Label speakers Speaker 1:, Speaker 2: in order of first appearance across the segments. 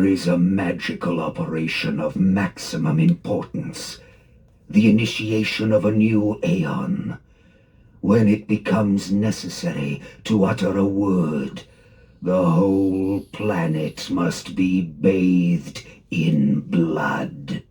Speaker 1: There is a magical operation of maximum importance. The initiation of a new aeon. When it becomes necessary to utter a word, the whole planet must be bathed in blood.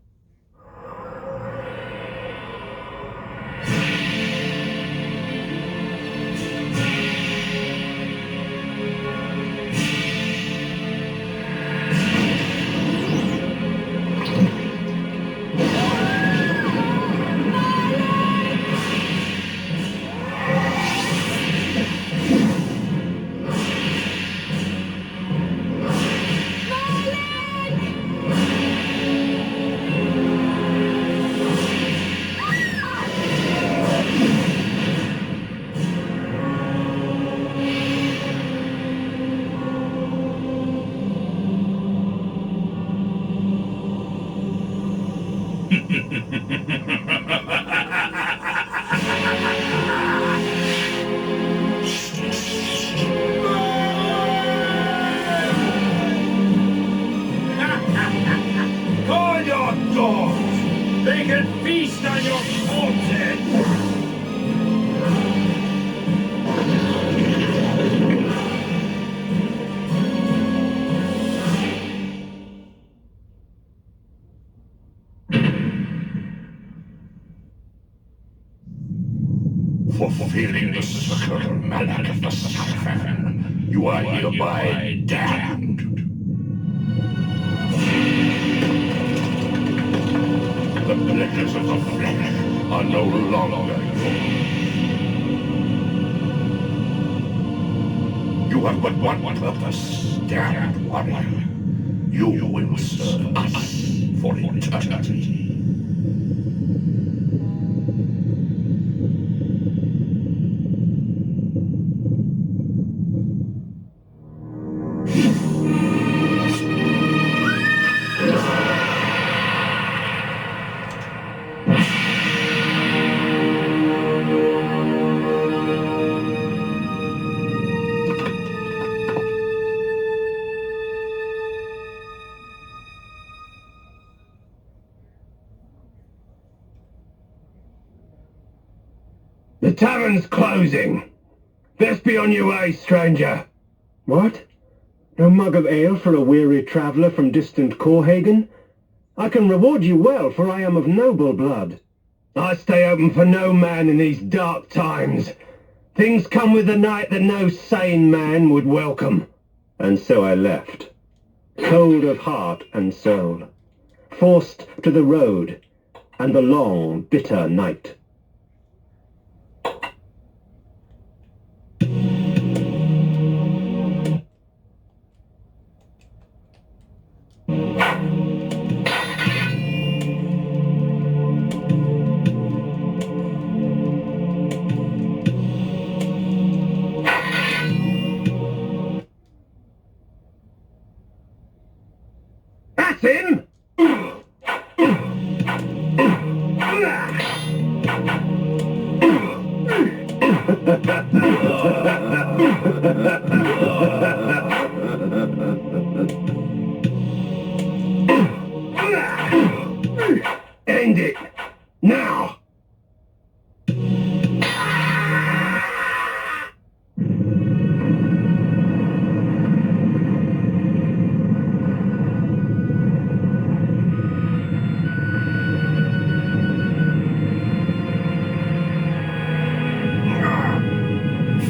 Speaker 2: Call your dogs! They can feast on your corpses! Fulfilling the sacred mallet of the Sacred, you are hereby damned. The pleasures of the flesh are no longer yours. You have but one purpose, damned warrior. You will serve us for eternity.
Speaker 3: The tavern's closing. Best be on your way, stranger. What? No mug of ale for a weary traveller from distant Corhagen? I can reward you well, for I am of noble blood. I stay open for no man in these dark times. Things come with the night that no sane man would welcome. And so I left, cold of heart and soul, forced to the road and the long, bitter night. That's him! End it! Now!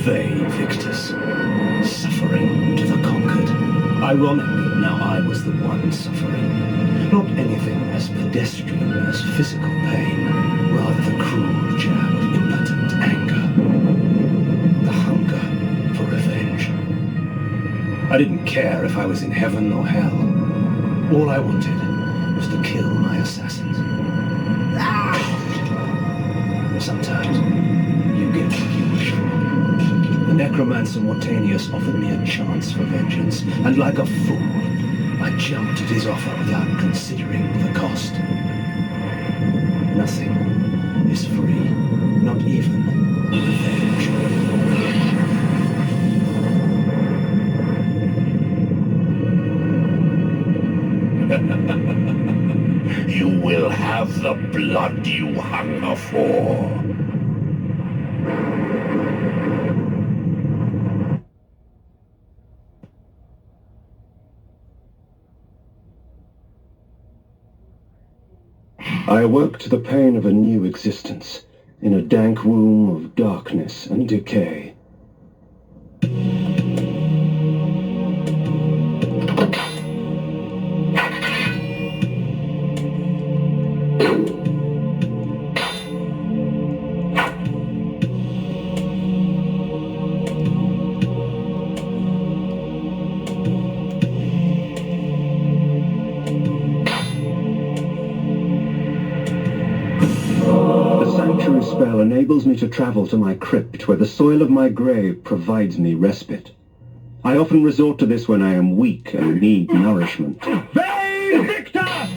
Speaker 1: They, victors, suffering to the conquered. Ironic, now I was the one suffering. Not anything as pedestrian as physical pain, rather the cruel jab of impotent anger. The hunger for revenge. I didn't care if I was in heaven or hell. All I wanted was to kill my assassins. Sometimes you get what you wish for. The necromancer Mortanius offered me a chance for vengeance, and like a fool, I jumped at his offer without considering the cost. Nothing is free, not even revenge.
Speaker 2: do you hunger for?
Speaker 3: I awoke to the pain of a new existence, in a dank womb of darkness and decay. The sanctuary spell enables me to travel to my crypt, where the soil of my grave provides me respite. I often resort to this when I am weak and need nourishment. Vae Victus!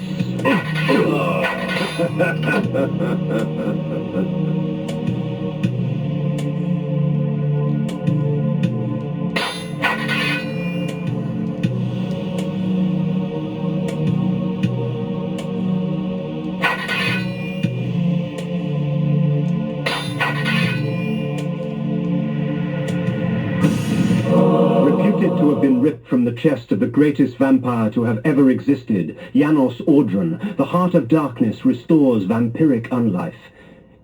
Speaker 3: Reputed to have been ripped from the chest of the greatest vampire to have ever existed, Janos Audron, the heart of darkness restores vampiric unlife.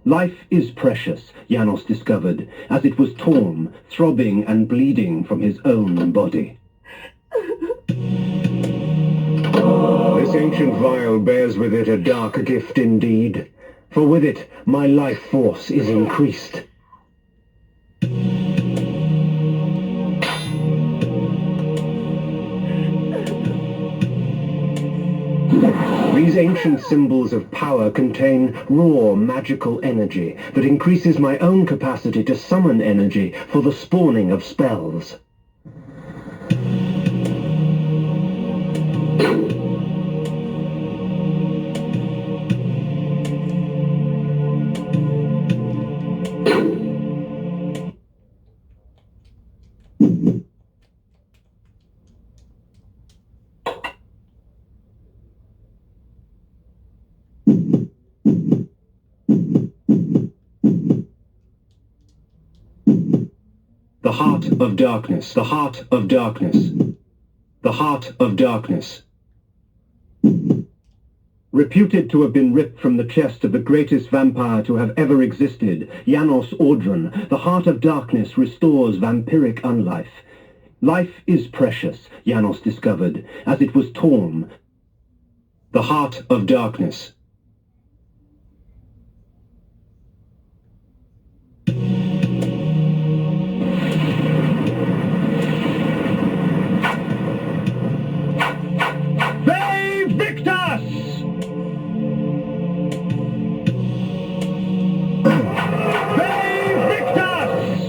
Speaker 3: Life is precious, Janos discovered, as it was torn, throbbing and bleeding from his own body. This ancient vial bears with it a dark gift indeed, for with it my life force is increased. These ancient symbols of power contain raw magical energy that increases my own capacity to summon energy for the spawning of spells. The heart of darkness, the heart of darkness, the heart of darkness. Reputed to have been ripped from the chest of the greatest vampire to have ever existed, Janos Audron, the heart of darkness restores vampiric unlife. Life is precious, Janos discovered, as it was torn. The heart of darkness. Vae Victus! Vae Victus!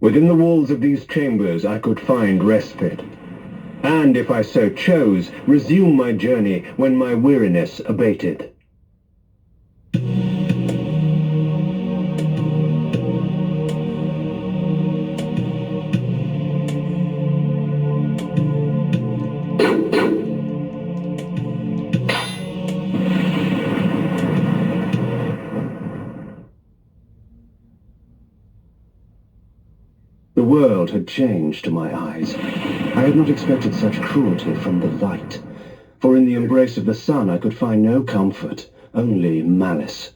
Speaker 3: Within the walls of these chambers I could find respite, and if I so chose, resume my journey when my weariness abated. The world had changed to my eyes. I had not expected such cruelty from the light, for in the embrace of the sun I could find no comfort, only malice.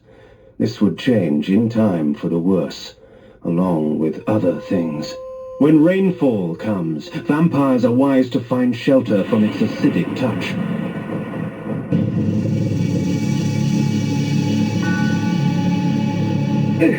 Speaker 3: This would change in time for the worse, along with other things. When rainfall comes, vampires are wise to find shelter from its acidic touch. Hey,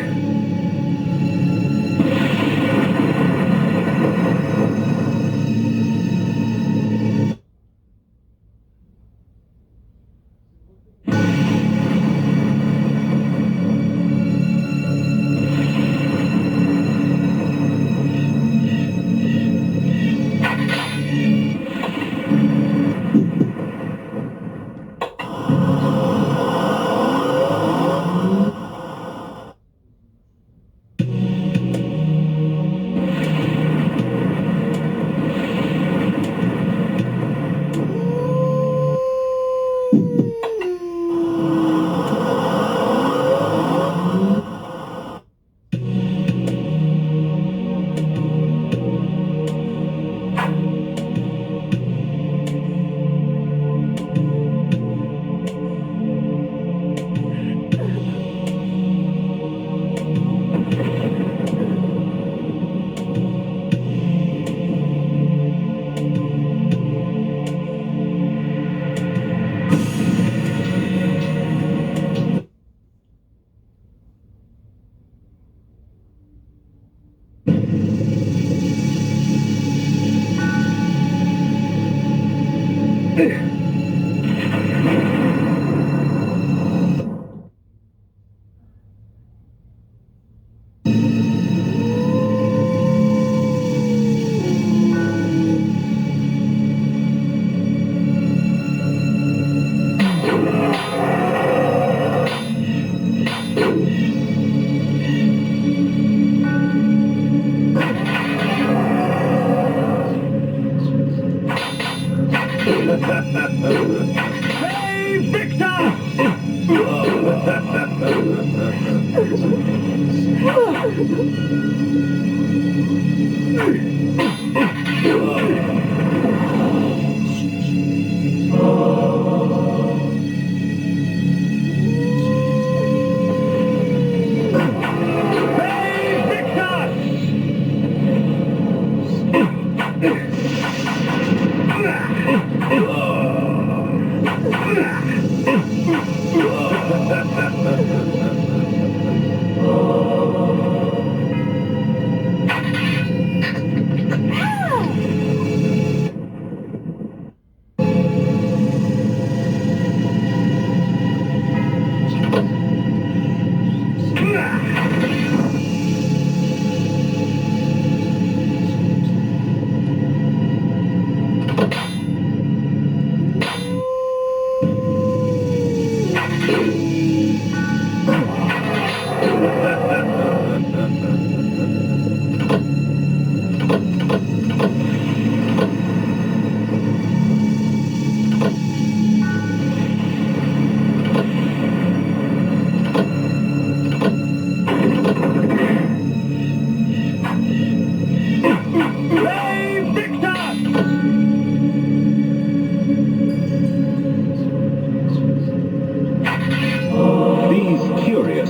Speaker 3: Victor!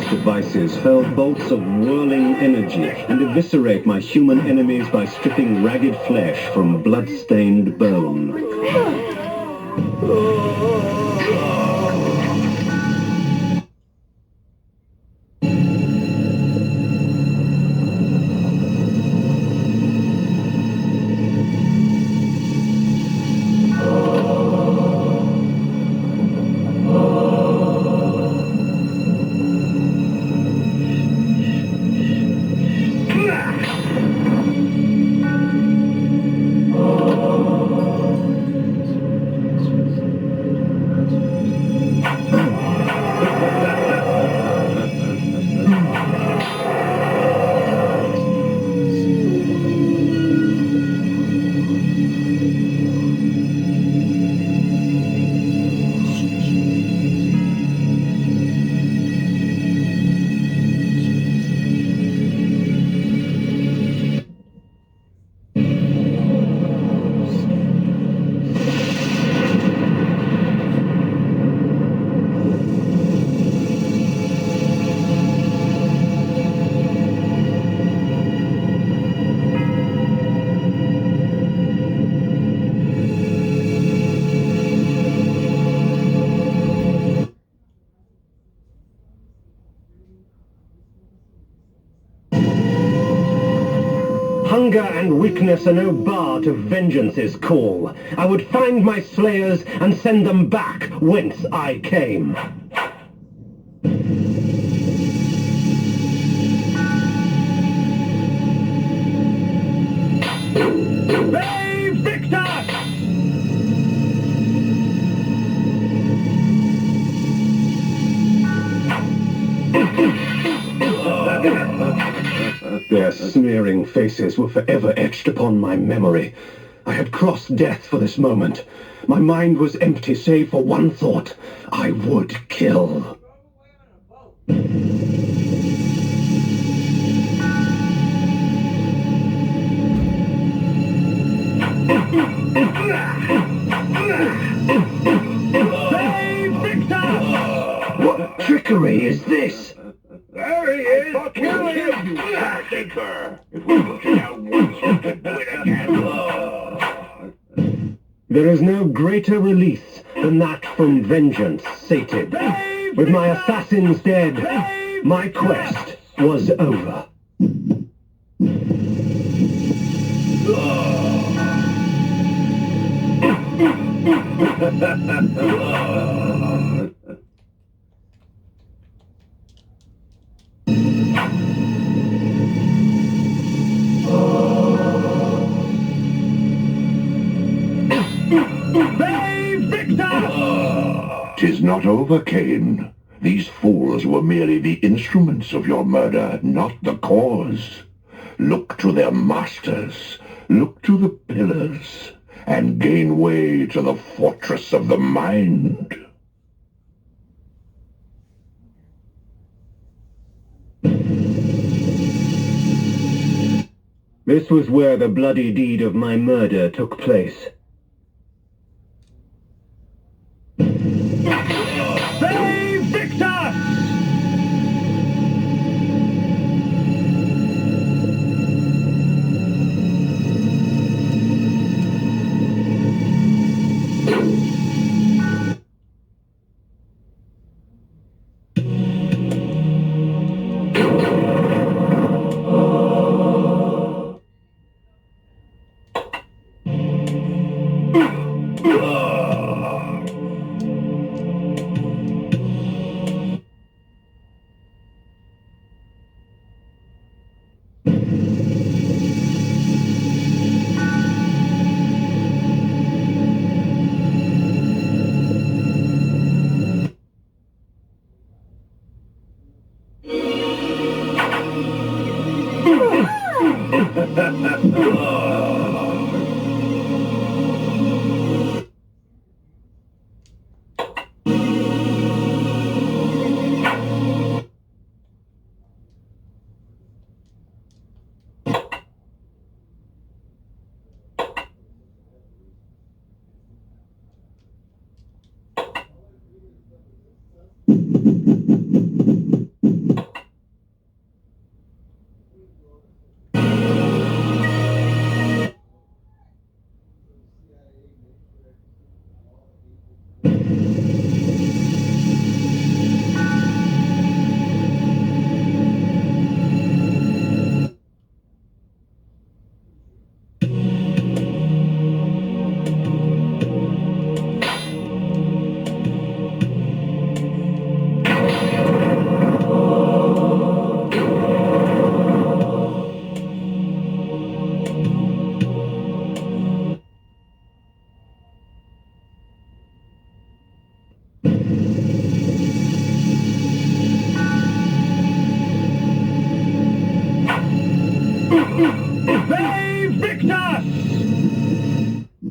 Speaker 1: Devices hurl bolts of whirling energy and eviscerate my human enemies by stripping ragged flesh from blood-stained bone.
Speaker 3: Hunger and weakness are no bar to vengeance's call. I would find my slayers and send them back whence I came. Brave Victor! Their sneering faces were forever etched upon my memory. I had crossed death for this moment. My mind was empty save for one thought. I would kill. Save Victor! What trickery is this?
Speaker 2: There he is! Kill him, you stinker! If we put you down once, we can do it again.
Speaker 3: There is no greater release than that from vengeance sated. With my assassins dead, my quest was over. Brave Victor!
Speaker 2: 'Tis not over, Kain. These fools were merely the instruments of your murder, not the cause. Look to their masters, look to the pillars, and gain way to the fortress of the mind.
Speaker 3: This was where the bloody deed of my murder took place. Save Victor! Save Victor!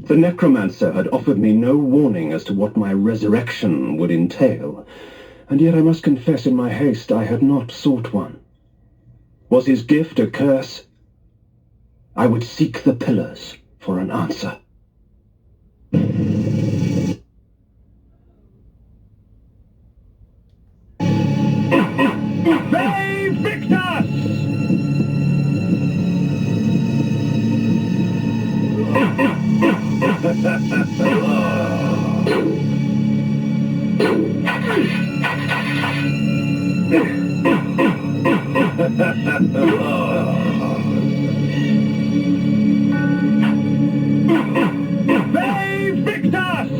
Speaker 3: The necromancer had offered me no warning as to what my resurrection would entail, and yet I must confess in my haste I had not sought one. Was his gift a curse? I would seek the pillars for an answer. Save Victor! Victus!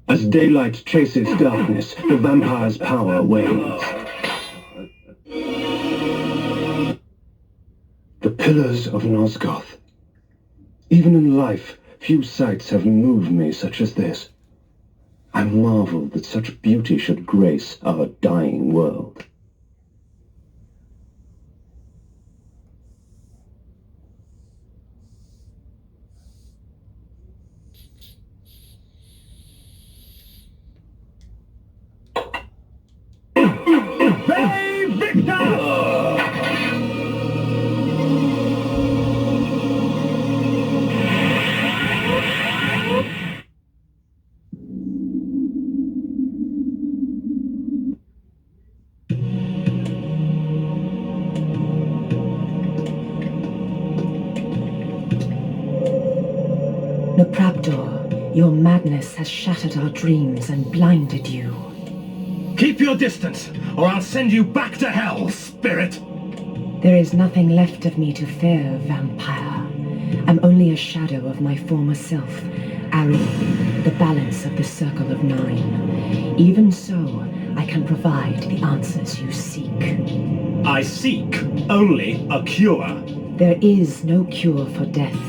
Speaker 3: As daylight chases darkness, the vampire's power wanes. The pillars of Nosgoth. Even in life, few sights have moved me such as this. I marvel that such beauty should grace our dying world.
Speaker 4: Napraptor, your madness has shattered our dreams and blinded you.
Speaker 1: Keep your distance, or I'll send you back to hell, spirit!
Speaker 4: There is nothing left of me to fear, vampire. I'm only a shadow of my former self, Ari, the balance of the Circle of Nine. Even so, I can provide the answers you seek.
Speaker 1: I seek only a cure.
Speaker 4: There is no cure for death,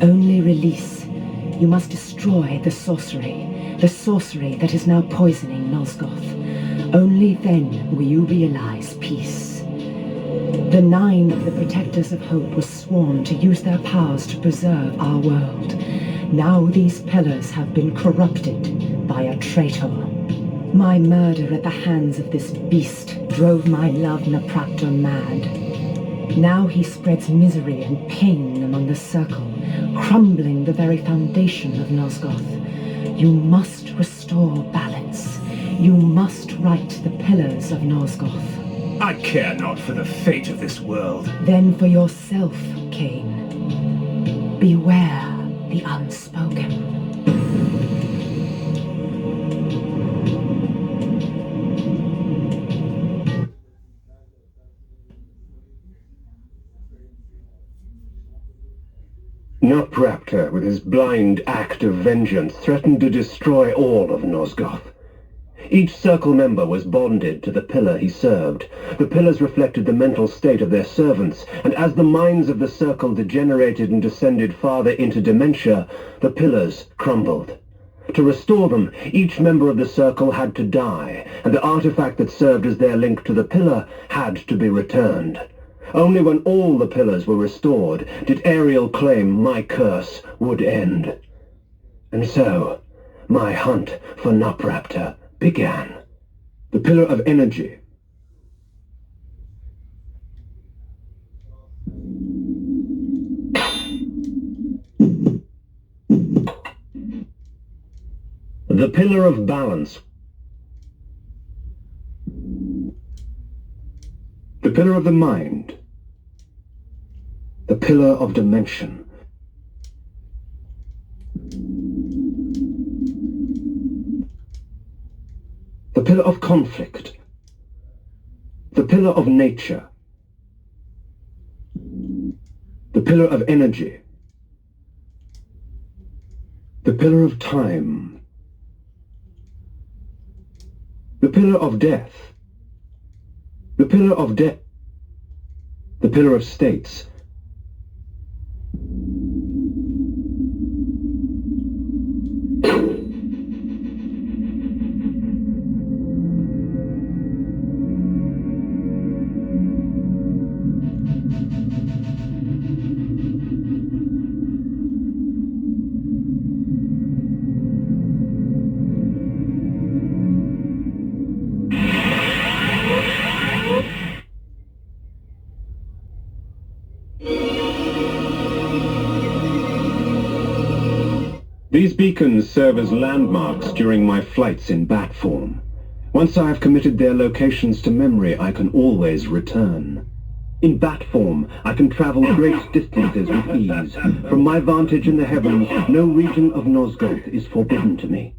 Speaker 4: only release. You must destroy the sorcery that is now poisoning Nosgoth. Only then will you realize peace. The Nine of the Protectors of Hope were sworn to use their powers to preserve our world. Now these pillars have been corrupted by a traitor. My murder at the hands of this beast drove my love Napraptor mad. Now he spreads misery and pain among the Circle, crumbling the very foundation of Nosgoth. You must restore balance. You must right the pillars of Nosgoth.
Speaker 1: I care not for the fate of this world.
Speaker 4: Then for yourself, KAIN. Beware the unspoken.
Speaker 3: Napraptor, with his blind act of vengeance, threatened to destroy all of Nosgoth. Each Circle member was bonded to the pillar he served. The pillars reflected the mental state of their servants, and as the minds of the Circle degenerated and descended farther into dementia, the pillars crumbled. To restore them, each member of the Circle had to die, and the artifact that served as their link to the pillar had to be returned. Only when all the pillars were restored did Ariel claim my curse would end. And so, my hunt for Napraptor began. The pillar of energy. The pillar of balance. The pillar of the mind. The pillar of dimension. The pillar of conflict. The pillar of nature. The pillar of energy. The pillar of time. The pillar of death. The pillar of death. The pillar of states. These beacons serve as landmarks during my flights in bat form. Once I have committed their locations to memory, I can always return. In bat form, I can travel great distances with ease. From my vantage in the heavens, no region of Nosgoth is forbidden to me.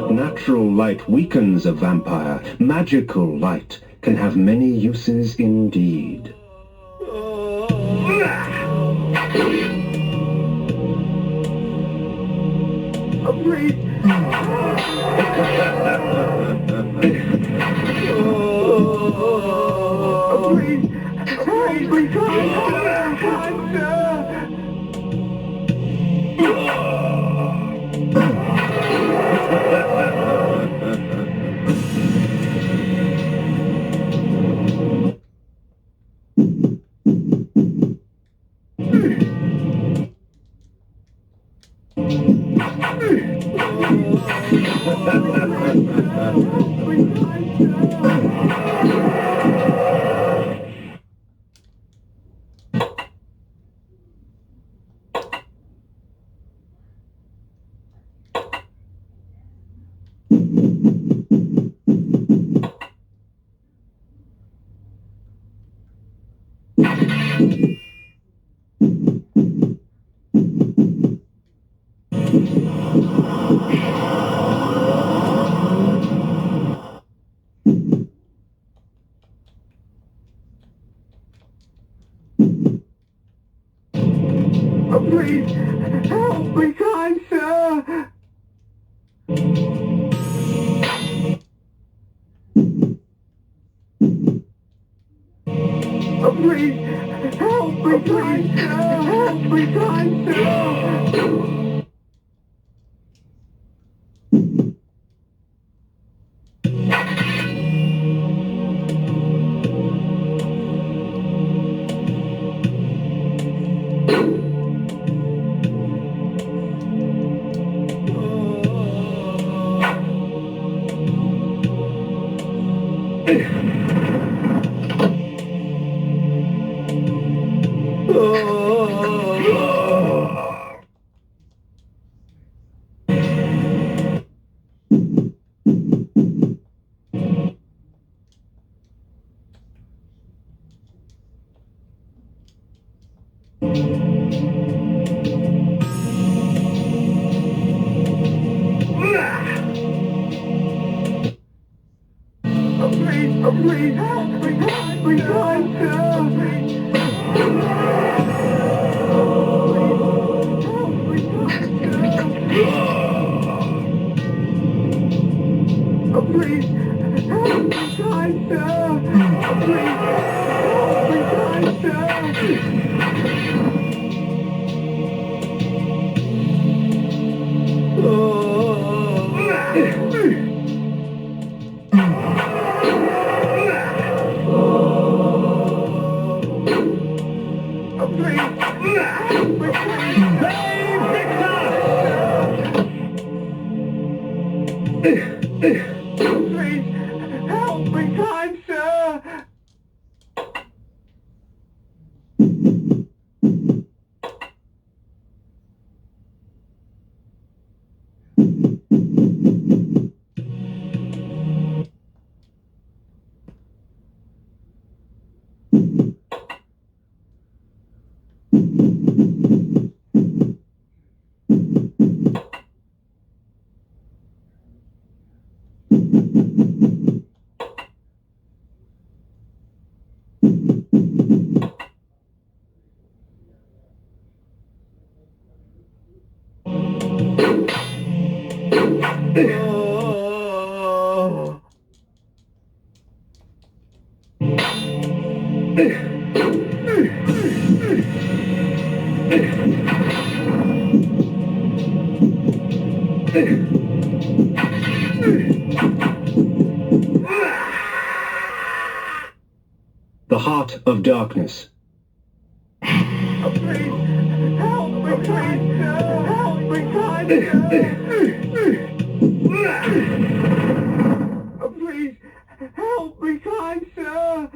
Speaker 3: Natural light weakens a vampire. Magical light can have many uses indeed.
Speaker 5: Please, help me, kind sir! Please, help me, kind sir! Help me, kind sir! Please help me, kind sir! Please, help me, kind sir! Please, help me, kind sir! Please, help me, kind sir!
Speaker 3: The Heart of Darkness.
Speaker 5: Please, help me, kind sir! Help me, kind sir! Please, help me, kind sir!